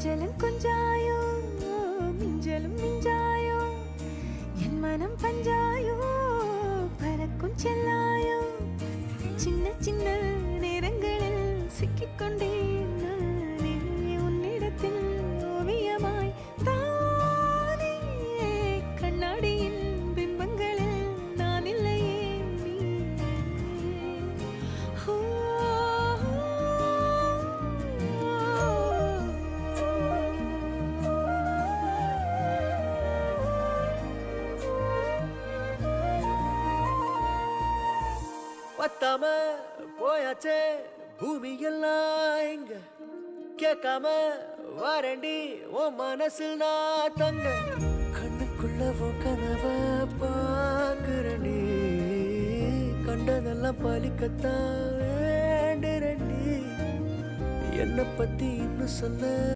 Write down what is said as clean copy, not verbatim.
கொஞ்சலும் கொஞ்சாயோ மிஞ்சலும் மிஞ்சாயோ என் மனம் பஞ்சாயோ பறக்கும் செல்லாயோ சின்ன சின்ன நேரங்களில் சிக்கிக்கொண்டேன் நானே உன்னிடத்தில் ஓவியமாய் தானே கண்ணாடியின் பிம்பங்களில் நான் இல்லையே நீ பத்தாம போயாச்சே பூமி எல்லாம் இங்க கேட்காம வாரண்டி உன் மனசில் நான் தங்க கண்ணுக்குள்ள உன் கனவ பாக்குறண்டி கண்டதெல்லாம் பலிக்கத்தான் வேண்டுறண்டி என்னை பத்தி இன்னும் சொல்ல